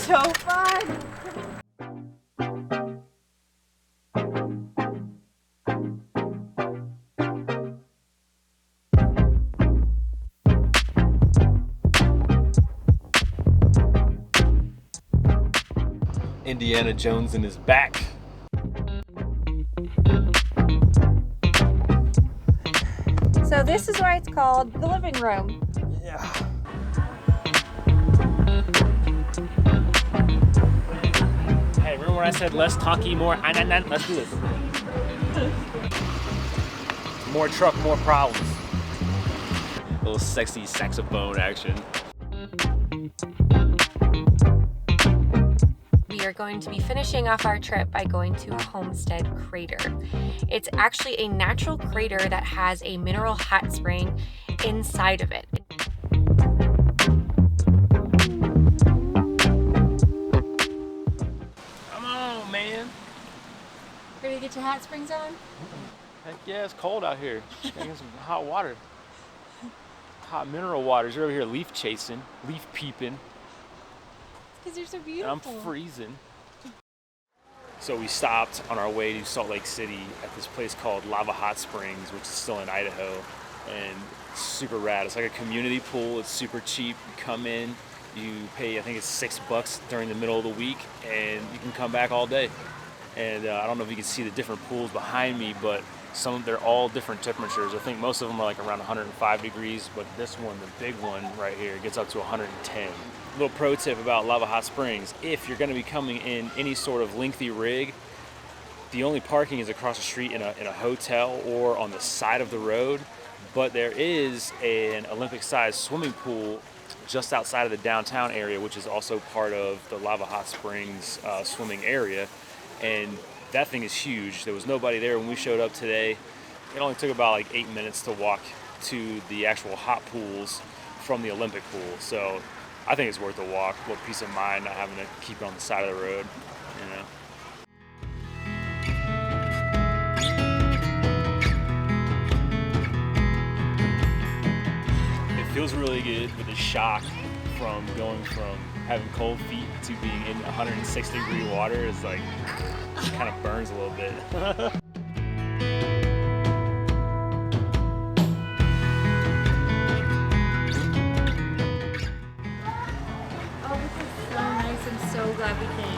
so fun. Indiana Jones in his back. So this is why it's called the living room. Yeah. Hey, remember when I said less talky, more let's do this. More truck, more problems. A little sexy saxophone action. We are going to be finishing off our trip by going to Homestead Crater. It's actually a natural crater that has a mineral hot spring inside of it. Come on, man. Ready to get your hot springs on? Heck yeah, it's cold out here. Gotta get some hot water. Hot mineral waters. You're over here leaf chasing, leaf peeping. Because you're so And beautiful. I'm freezing. So we stopped on our way to Salt Lake City at this place called Lava Hot Springs, which is still in Idaho, and it's super rad. It's like a community pool. It's super cheap. You come in, you pay, I think it's $6 during the middle of the week, and you can come back all day. And I don't know if you can see the different pools behind me, but they're all different temperatures. I think most of them are like around 105 degrees, but this one, the big one right here, gets up to 110. Little pro tip about Lava Hot Springs: if you're going to be coming in any sort of lengthy rig, the only parking is across the street in a hotel or on the side of the road, but there is an Olympic-sized swimming pool just outside of the downtown area, which is also part of the Lava Hot Springs swimming area, and that thing is huge. There was nobody there when we showed up today. It only took about like 8 minutes to walk to the actual hot pools from the Olympic pool, so I think it's worth a walk. What peace of mind not having to keep it on the side of the road, you know. It feels really good, but the shock from going from having cold feet to being in 106-degree water is like, it kind of burns a little bit. So glad we came.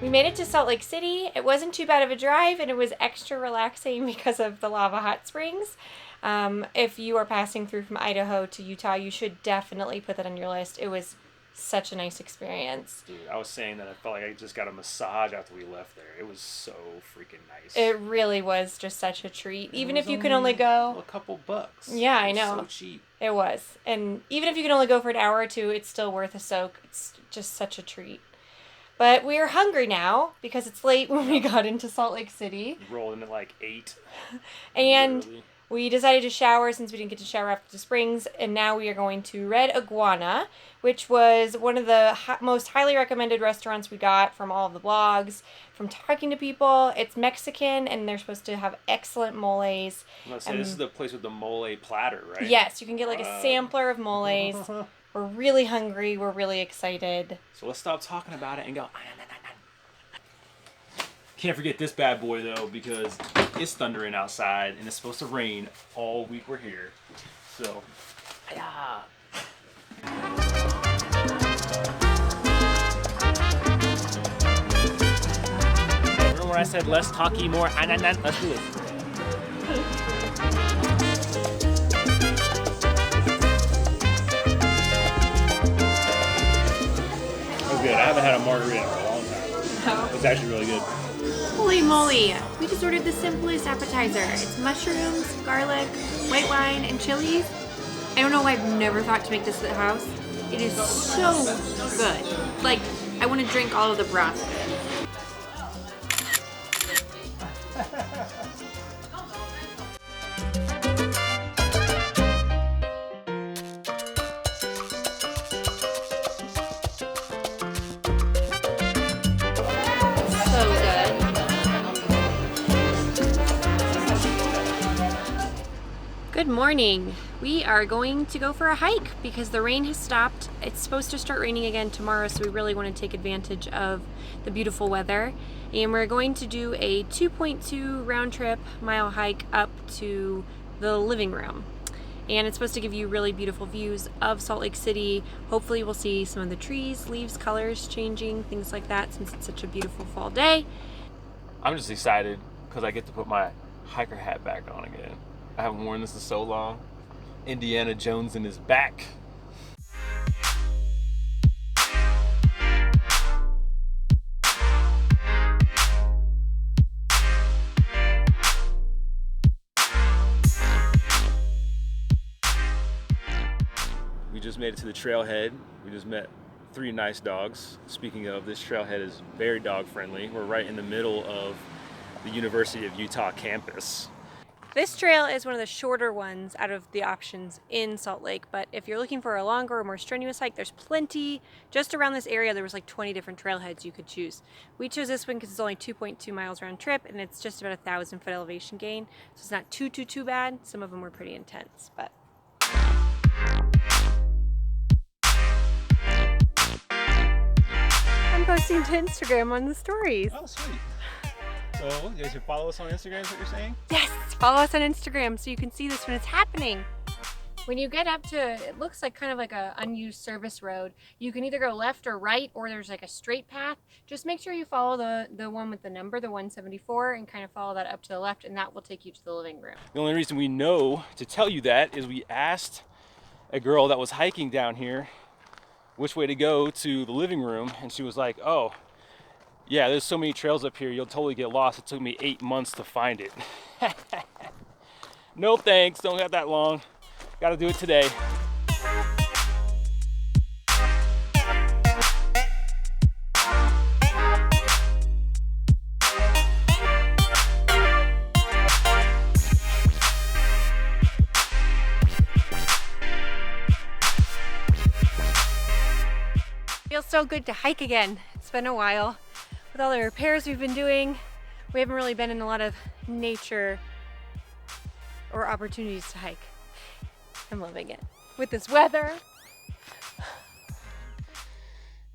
We made it to Salt Lake City. It wasn't too bad of a drive, and it was extra relaxing because of the Lava Hot Springs. If you are passing through from Idaho to Utah, you should definitely put that on your list. It was such a nice experience. Dude, I was saying that I felt like I just got a massage after we left there. It was so freaking nice. It really was just such a treat. And even it if was you could only go a couple bucks. Yeah, I It was know. so cheap. It was. And even if you can only go for an hour or two, it's still worth a soak. It's just such a treat. But we are hungry now because it's late when we got into Salt Lake City. We rolled in at like 8. And literally. we decided to shower since we didn't get to shower after the springs. And now we are going to Red Iguana, which was one of the most highly recommended restaurants we got from all of the blogs, from talking to people. It's Mexican, and they're supposed to have excellent moles. I'm gonna say, this is the place with the mole platter, right? Yes, you can get like a sampler of moles. We're really hungry. We're really excited. So let's stop talking about it and go. Can't forget this bad boy though, because it's thundering outside and it's supposed to rain all week we're here. So, yeah. Remember when I said less talky, more let's do this. Good. I haven't had a margarita in a long time. It's actually really good. Holy moly! We just ordered the simplest appetizer. It's mushrooms, garlic, white wine, and chilies. I don't know why I've never thought to make this at the house. It is so good. Like, I want to drink all of the broth. Good morning. We are going to go for a hike because the rain has stopped. It's supposed to start raining again tomorrow, so we really want to take advantage of the beautiful weather. And we're going to do a 2.2 round trip mile hike up to the living room. And it's supposed to give you really beautiful views of Salt Lake City. Hopefully we'll see some of the trees, leaves, colors changing, things like that, since it's such a beautiful fall day. I'm just excited because I get to put my hiker hat back on again. I haven't worn this in so long. Indiana Jones in his back. We just made it to the trailhead. We just met 3 nice dogs. Speaking of, this trailhead is very dog friendly. We're right in the middle of the University of Utah campus. This trail is one of the shorter ones out of the options in Salt Lake, but if you're looking for a longer or more strenuous hike, there's plenty. Just around this area, there was like 20 different trailheads you could choose. We chose this one because it's only 2.2 miles round trip, and it's just about 1,000-foot elevation gain, so it's not too bad. Some of them were pretty intense, but. I'm posting to Instagram on the stories. Oh, sweet. So, you guys should follow us on Instagram, is what you're saying? Yes, follow us on Instagram so you can see this when it's happening. When you get up to, it looks like kind of like a unused service road. You can either go left or right, or there's like a straight path. Just make sure you follow the one with the number, the 174, and kind of follow that up to the left, and that will take you to the living room. The only reason we know to tell you that is we asked a girl that was hiking down here which way to go to the living room, and she was like, oh, yeah, there's so many trails up here, you'll totally get lost. It took me 8 months to find it. No thanks, don't got that long. Gotta do it today. Feels so good to hike again. It's been a while. With all the repairs we've been doing, we haven't really been in a lot of nature or opportunities to hike. I'm loving it. With this weather.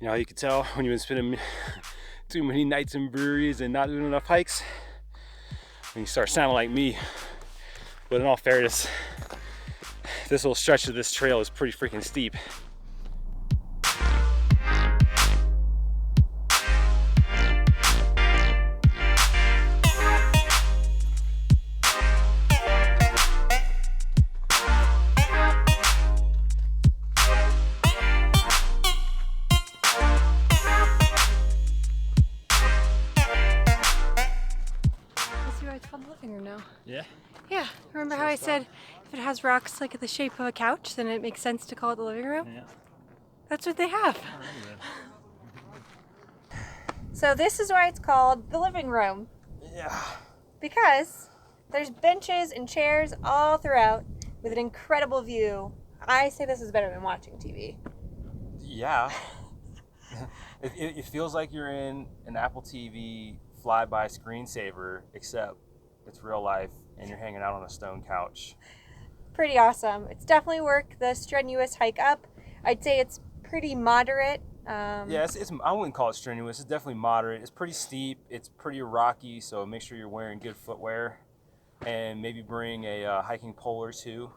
You know how you can tell when you've been spending too many nights in breweries and not doing enough hikes? When you start sounding like me. But in all fairness, this little stretch of this trail is pretty freaking steep. It's called the living room now. Yeah? Yeah. Remember how I said if it has rocks like the shape of a couch, then it makes sense to call it the living room? Yeah. That's what they have. So this is why it's called the living room. Yeah. Because there's benches and chairs all throughout with an incredible view. I say this is better than watching TV. Yeah. It feels like you're in an Apple TV flyby screensaver, except it's real life and you're hanging out on a stone couch. Pretty awesome. It's definitely worth the strenuous hike up. I'd say it's pretty moderate. Yeah, I wouldn't call it strenuous. It's definitely moderate. It's pretty steep. It's pretty rocky, so make sure you're wearing good footwear, and maybe bring a hiking pole or two,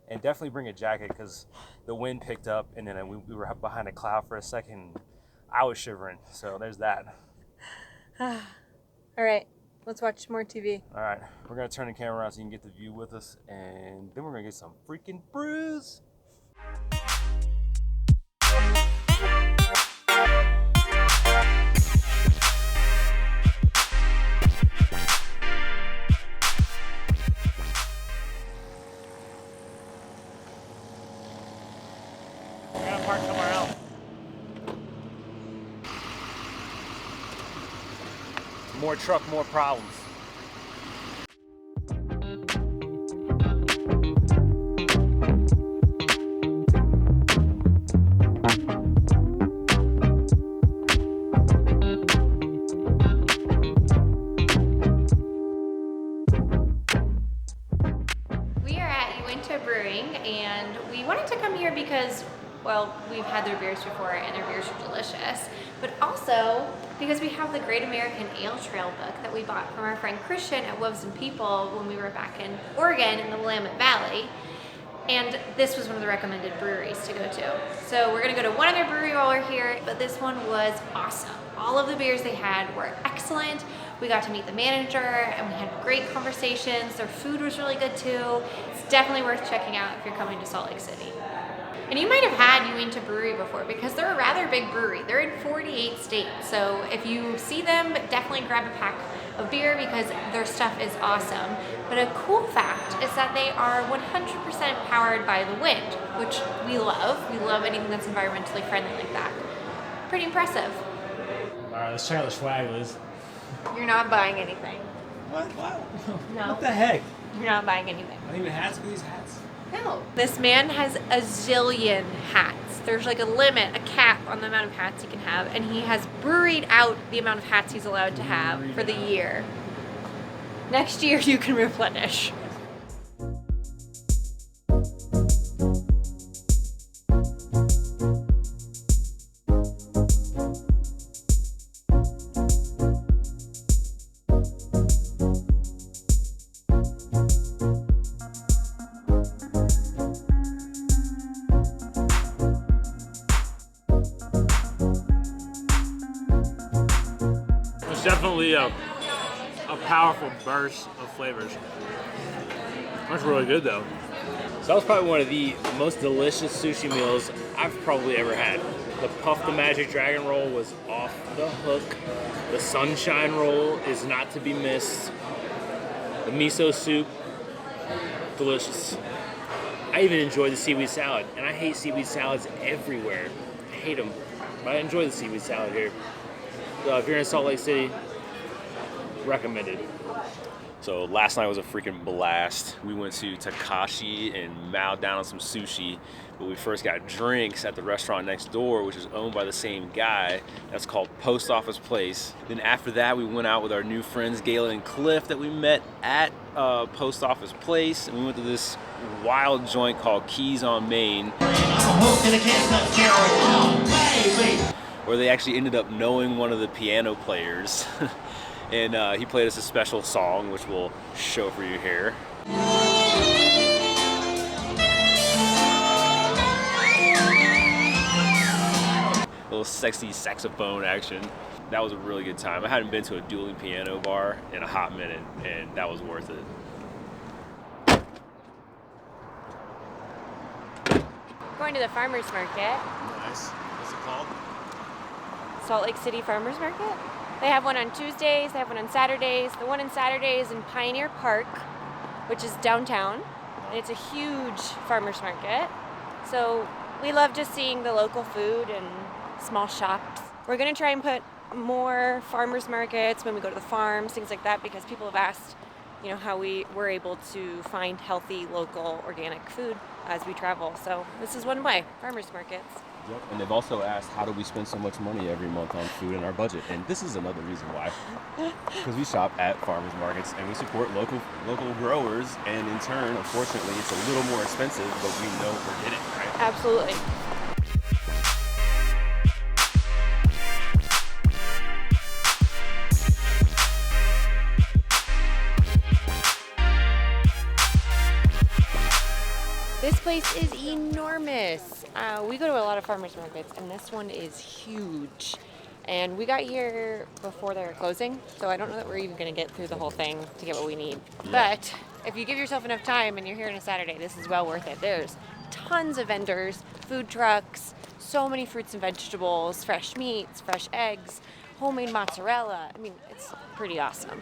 and definitely bring a jacket because the wind picked up, and then we were behind a cloud for a second. I was shivering, so there's that. All right, let's watch more TV. All right, we're gonna turn the camera around so you can get the view with us, and then we're gonna get some freaking brews. We're gonna park somewhere else. More truck, more problems. Homestead Brewing, and we wanted to come here because, well, we've had their beers before and their beers are delicious, but also because we have the Great American Ale Trail book that we bought from our friend Christian at Wolves and People when we were back in Oregon in the Willamette Valley. And this was one of the recommended breweries to go to. So we're gonna go to one other brewery while we're here, but this one was awesome. All of the beers they had were excellent. We got to meet the manager and we had great conversations. Their food was really good too. It's definitely worth checking out if you're coming to Salt Lake City. And you might have had Unita Brewery before because they're a rather big brewery. They're in 48 states. So if you see them, definitely grab a pack of beer because their stuff is awesome. But a cool fact is that they are 100% powered by the wind, which we love. We love anything that's environmentally friendly like that. Pretty impressive. All right, let's check out the swag, Liz. You're not buying anything. What? No. What the heck? You're not buying anything. Not even hats? Look at these hats. No. This man has a zillion hats. There's like a limit, a cap on the amount of hats he can have, and he has brewered out the amount of hats he's allowed to have for the year. Next year you can replenish. It's definitely a powerful burst of flavors. That's really good though. So that was probably one of the most delicious sushi meals I've probably ever had. The Puff the Magic Dragon roll was off the hook. The Sunshine roll is not to be missed. The miso soup, delicious. I even enjoyed the seaweed salad, and I hate seaweed salads everywhere. I hate them, but I enjoy the seaweed salad here. So if you're in Salt Lake City, recommended. So last night was a freaking blast. We went to Takashi and mowed down on some sushi, but we first got drinks at the restaurant next door, which is owned by the same guy. That's called Post Office Place. Then after that, we went out with our new friends, Galen and Cliff, that we met at Post Office Place, and we went to this wild joint called Keys on Main, where they actually ended up knowing one of the piano players. And he played us a special song, which we'll show for you here. A little sexy saxophone action. That was a really good time. I hadn't been to a dueling piano bar in a hot minute, and that was worth it. Going to the farmer's market. Nice. What's it called? Salt Lake City Farmer's Market. They have one on Tuesdays, they have one on Saturdays. The one on Saturday is in Pioneer Park, which is downtown, and it's a huge farmer's market. So we love just seeing the local food and small shops. We're gonna try and put more farmer's markets when we go to the farms, things like that, because people have asked, how we were able to find healthy, local, organic food as we travel. So this is one way, farmer's markets. Yep. And they've also asked, how do we spend so much money every month on food in our budget? And this is another reason why. Because we shop at farmers markets and we support local growers, and in turn, unfortunately, it's a little more expensive, but we know we're getting it, right? Absolutely. This place is enormous. We go to a lot of farmers markets, and this one is huge. And we got here before they were closing, so I don't know that we're even going to get through the whole thing to get what we need. Yeah. But if you give yourself enough time and you're here on a Saturday, this is well worth it. There's tons of vendors, food trucks, so many fruits and vegetables, fresh meats, fresh eggs, homemade mozzarella. I mean, it's pretty awesome.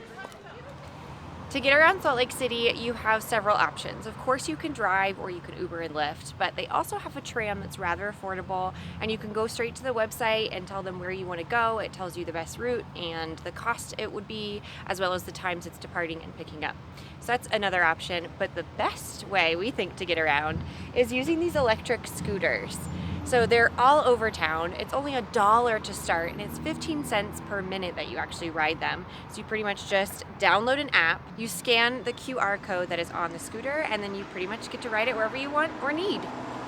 To get around Salt Lake City, you have several options. Of course, you can drive or you can Uber and Lyft, but they also have a tram that's rather affordable, and you can go straight to the website and tell them where you want to go. It tells you the best route and the cost it would be, as well as the times it's departing and picking up. So that's another option, but the best way we think to get around is using these electric scooters. So they're all over town. It's only $1 to start, and it's 15 cents per minute that you actually ride them. So you pretty much just download an app, you scan the QR code that is on the scooter, and then you pretty much get to ride it wherever you want or need.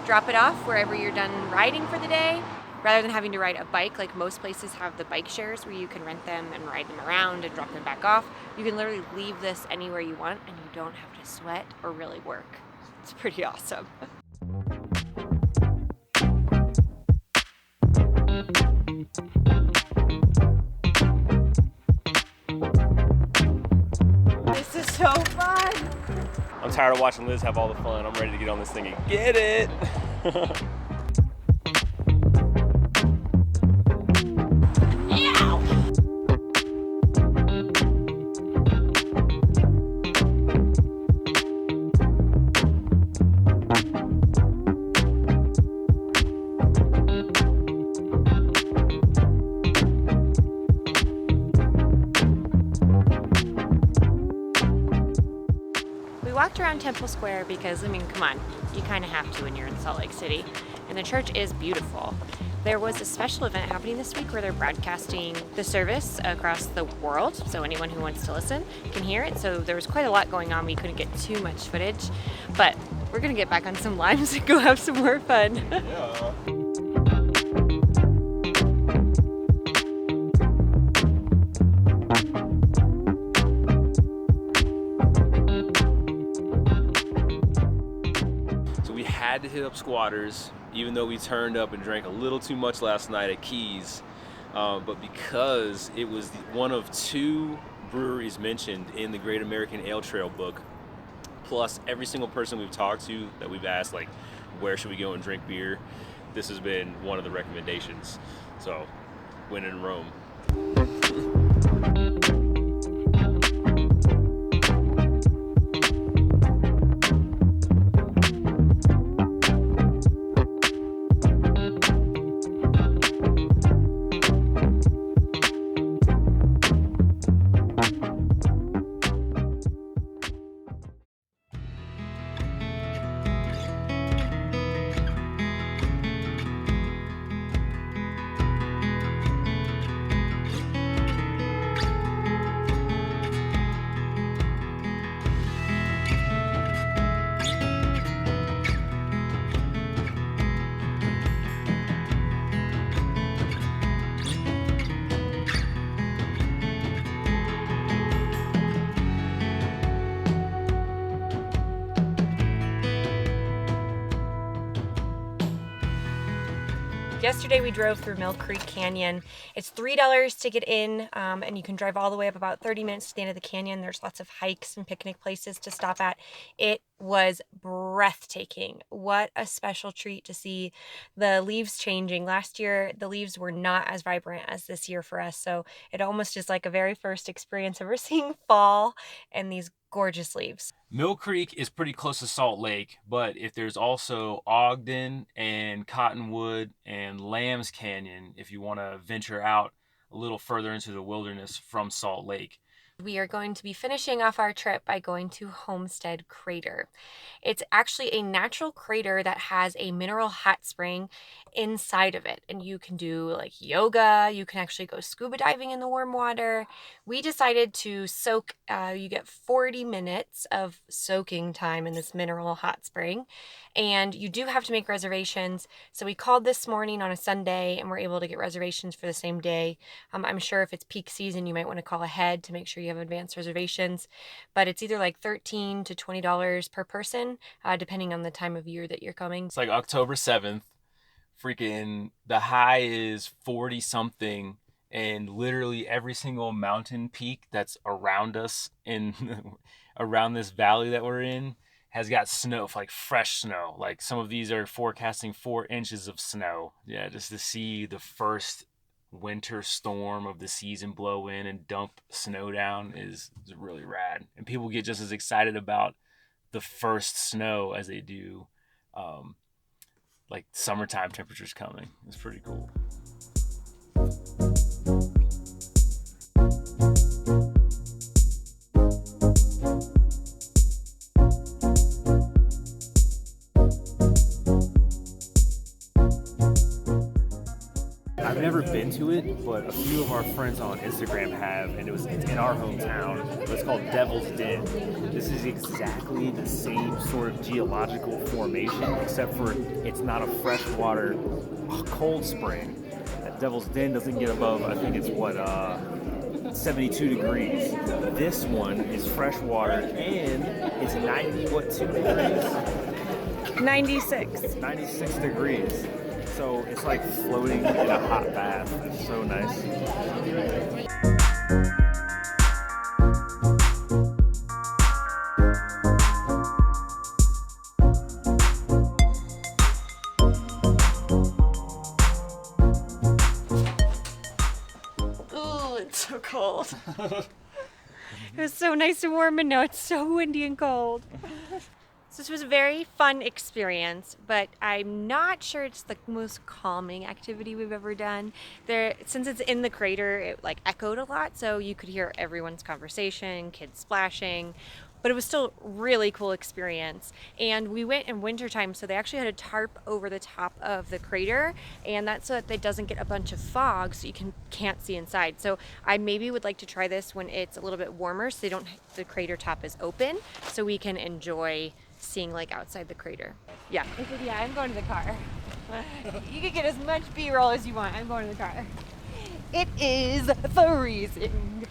Drop it off wherever you're done riding for the day, rather than having to ride a bike. Like most places have the bike shares where you can rent them and ride them around and drop them back off. You can literally leave this anywhere you want, and you don't have to sweat or really work. It's pretty awesome. This is so fun. I'm tired of watching Liz have all the fun. I'm ready to get on this thing and get it. We walked around Temple Square because, I mean, come on, you kind of have to when you're in Salt Lake City. And the church is beautiful. There was a special event happening this week where they're broadcasting the service across the world, so anyone who wants to listen can hear it. So there was quite a lot going on. We couldn't get too much footage, but we're gonna get back on some limes and go have some more fun. Yeah. We had to hit up Squatters, even though we turned up and drank a little too much last night at Keys. But because it was one of 2 breweries mentioned in the Great American Ale Trail book, plus every single person we've talked to that we've asked, like, where should we go and drink beer, this has been one of the recommendations. So, when in Rome. Yesterday we drove through Mill Creek Canyon. It's $3 to get in, and you can drive all the way up about 30 minutes to the end of the canyon. There's lots of hikes and picnic places to stop at. It was breathtaking. What a special treat to see the leaves changing. Last year, the leaves were not as vibrant as this year for us, so it almost is like a very first experience ever seeing fall and these gorgeous leaves. Mill Creek is pretty close to Salt Lake, but if there's also Ogden and Cottonwood and Lambs Canyon, if you want to venture out a little further into the wilderness from Salt Lake. We are going to be finishing off our trip by going to Homestead Crater. It's actually a natural crater that has a mineral hot spring inside of it. And you can do like yoga, you can actually go scuba diving in the warm water. We decided to soak, you get 40 minutes of soaking time in this mineral hot spring. And you do have to make reservations. So we called this morning on a Sunday and we're able to get reservations for the same day. I'm sure if it's peak season, you might want to call ahead to make sure you have advanced reservations. But it's either like $13 to $20 per person, depending on the time of year that you're coming. It's like October 7th. Freaking the high is 40 something, and literally every single mountain peak that's around us in around this valley that we're in has got snow, like fresh snow. Like some of these are forecasting 4 inches of snow. Yeah, just to see the first winter storm of the season blow in and dump snow down is really rad. And people get just as excited about the first snow as they do like summertime temperatures coming. It's pretty cool. never been to it, but a few of our friends on Instagram have, and it's in our hometown. It's called Devil's Den. This is exactly the same sort of geological formation, except for it's not a freshwater cold spring. At Devil's Den doesn't get above, I think it's 72 degrees. This one is freshwater and it's 2 degrees? 96. 96 degrees. So it's like floating in a hot bath. It's so nice. Oh, it's so cold. It was so nice and warm, and now it's so windy and cold. So this was a very fun experience, but I'm not sure it's the most calming activity we've ever done. Since it's in the crater, it like echoed a lot, so you could hear everyone's conversation, kids splashing, but it was still a really cool experience. And we went in wintertime, so they actually had a tarp over the top of the crater, and that's so that it doesn't get a bunch of fog, so you can't see inside. So I maybe would like to try this when it's a little bit warmer, so the crater top is open, so we can enjoy seeing like outside the crater. Yeah. I said, yeah, I'm going to the car. You can get as much B-roll as you want. I'm going to the car. It is freezing.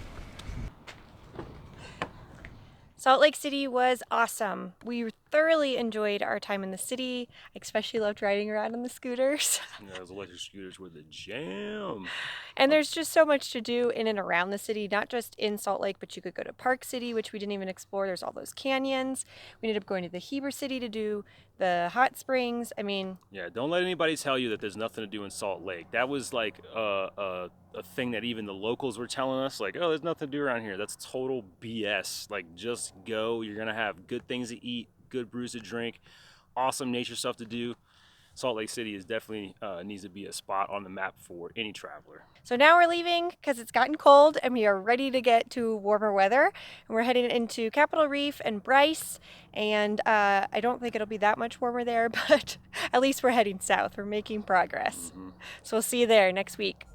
Salt Lake City was awesome. We thoroughly enjoyed our time in the city. I especially loved riding around on the scooters. Yeah, those electric scooters were the jam. And there's just so much to do in and around the city, not just in Salt Lake, but you could go to Park City, which we didn't even explore. There's all those canyons. We ended up going to the Heber City to do the hot springs. I mean... Yeah, don't let anybody tell you that there's nothing to do in Salt Lake. That was like a thing that even the locals were telling us, like, oh, there's nothing to do around here. That's total BS. Like, just go. You're going to have good things to eat, good brews to drink, awesome nature stuff to do. Salt Lake City is definitely needs to be a spot on the map for any traveler. So now we're leaving because it's gotten cold and we are ready to get to warmer weather. And we're heading into Capitol Reef and Bryce. And I don't think it'll be that much warmer there, but at least we're heading south. We're making progress. So we'll see you there next week.